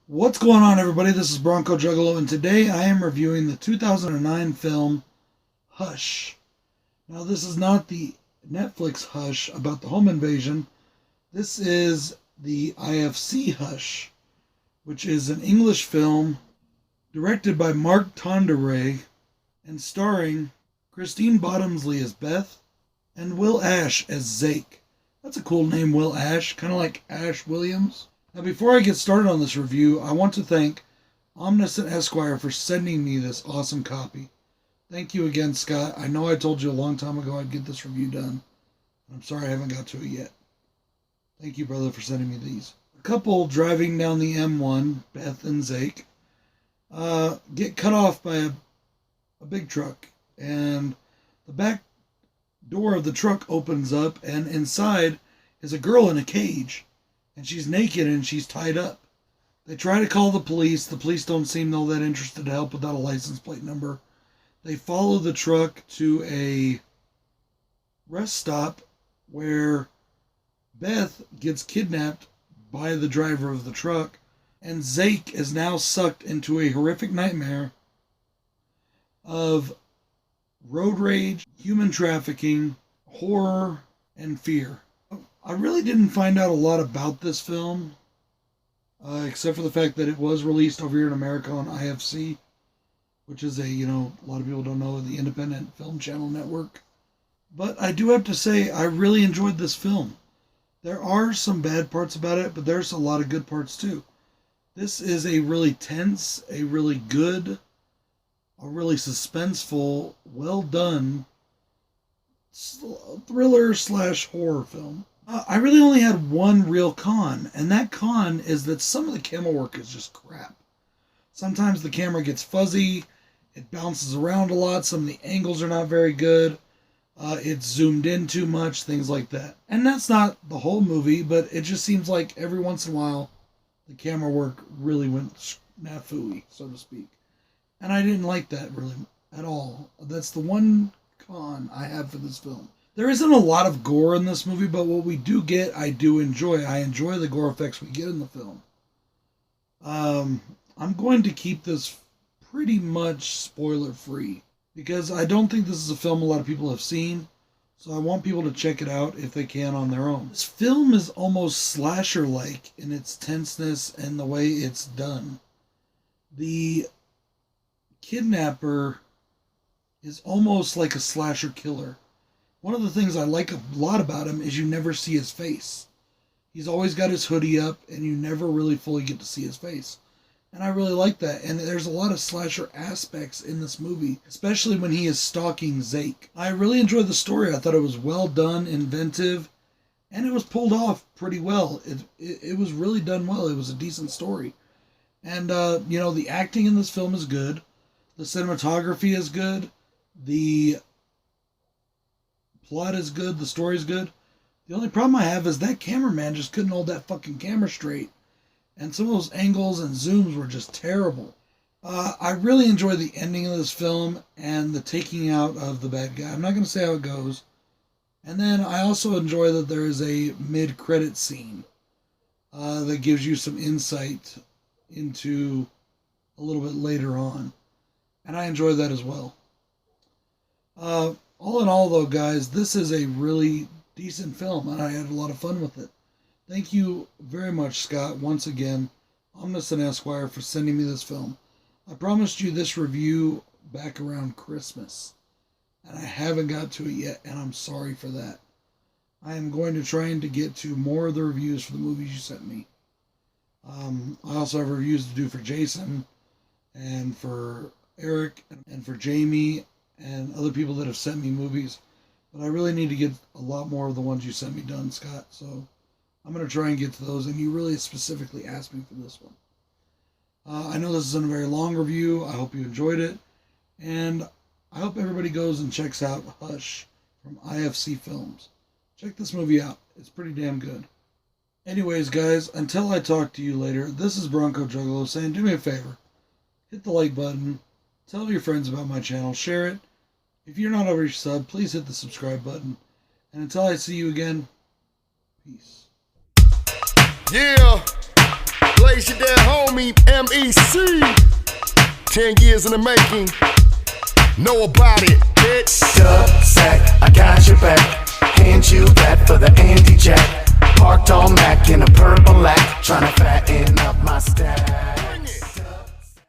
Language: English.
What's going on, everybody? This is BroncoJuggalo, and today I am reviewing the 2009 film Hush. Now, this is not the Netflix Hush about the home invasion. This is the IFC Hush, which is an English film directed by Mark Tonderay and starring Christine Bottomsley as Beth and Will Ash as Zake. That's a cool name, Will Ash, kind of like Ash Williams. Now, before I get started on this review, I want to thank Omniscient Esquire for sending me this awesome copy. Thank you again, Scott. I know I told you a long time ago I'd get this review done. I'm sorry I haven't got to it yet. Thank you, brother, for sending me these. A couple driving down the M1, Beth and Zake, get cut off by a big truck. And the back door of the truck opens up, and inside is a girl in a cage. And she's naked and she's tied up. They try to call the police. The police don't seem all that interested to help without a license plate number. They follow the truck to a rest stop where Beth gets kidnapped by the driver of the truck. And Zake is now sucked into a horrific nightmare of road rage, human trafficking, horror, and fear. I really didn't find out a lot about this film, except for the fact that it was released over here in America on IFC, which is a lot of people don't know, the Independent Film Channel Network. But I do have to say, I really enjoyed this film. There are some bad parts about it, but there's a lot of good parts too. This is a really tense, a really good, a really suspenseful, well done thriller / horror film. I really only had one real con, and that con is that some of the camera work is just crap. Sometimes the camera gets fuzzy, it bounces around a lot, some of the angles are not very good, it's zoomed in too much, things like that. And that's not the whole movie, but it just seems like every once in a while the camera work really went snafu-y, so to speak. And I didn't like that really at all. That's the one con I have for this film. There isn't a lot of gore in this movie, but what we do get, I do enjoy. I enjoy the gore effects we get in the film. I'm going to keep this pretty much spoiler-free, because I don't think this is a film a lot of people have seen, so I want people to check it out if they can on their own. This film is almost slasher-like in its tenseness and the way it's done. The kidnapper is almost like a slasher killer. One of the things I like a lot about him is you never see his face. He's always got his hoodie up, and you never really fully get to see his face. And I really like that. And there's a lot of slasher aspects in this movie, especially when he is stalking Zake. I really enjoyed the story. I thought it was well done, inventive, and it was pulled off pretty well. It was really done well. It was a decent story. And, the acting in this film is good. The cinematography is good. The plot is good, the story is good. The only problem I have is that cameraman just couldn't hold that fucking camera straight. And some of those angles and zooms were just terrible. I really enjoy the ending of this film and the taking out of the bad guy. I'm not going to say how it goes. And then I also enjoy that there is a mid-credit scene that gives you some insight into a little bit later on. And I enjoy that as well. All in all, though, guys, this is a really decent film, and I had a lot of fun with it. Thank you very much, Scott, once again, Omniscient Esquire, for sending me this film. I promised you this review back around Christmas, and I haven't got to it yet, and I'm sorry for that. I am going to try to get to more of the reviews for the movies you sent me. I also have reviews to do for Jason, and for Eric, and for Jamie, and other people that have sent me movies. But I really need to get a lot more of the ones you sent me done, Scott. So I'm going to try and get to those. And you really specifically asked me for this one. I know this isn't a very long review. I hope you enjoyed it. And I hope everybody goes and checks out Hush from IFC Films. Check this movie out. It's pretty damn good. Anyways, guys, until I talk to you later, this is BroncoJuggalo saying, do me a favor. Hit the like button. Tell your friends about my channel. Share it. If you're not already subbed, please hit the subscribe button. And until I see you again, peace. Yeah, Blaze your dead home. MEC. 10 years in the making. Know about it, bitch. Dub sack, I got your back. Hand you that for the Andy Jack. Parked all Mac in a purse.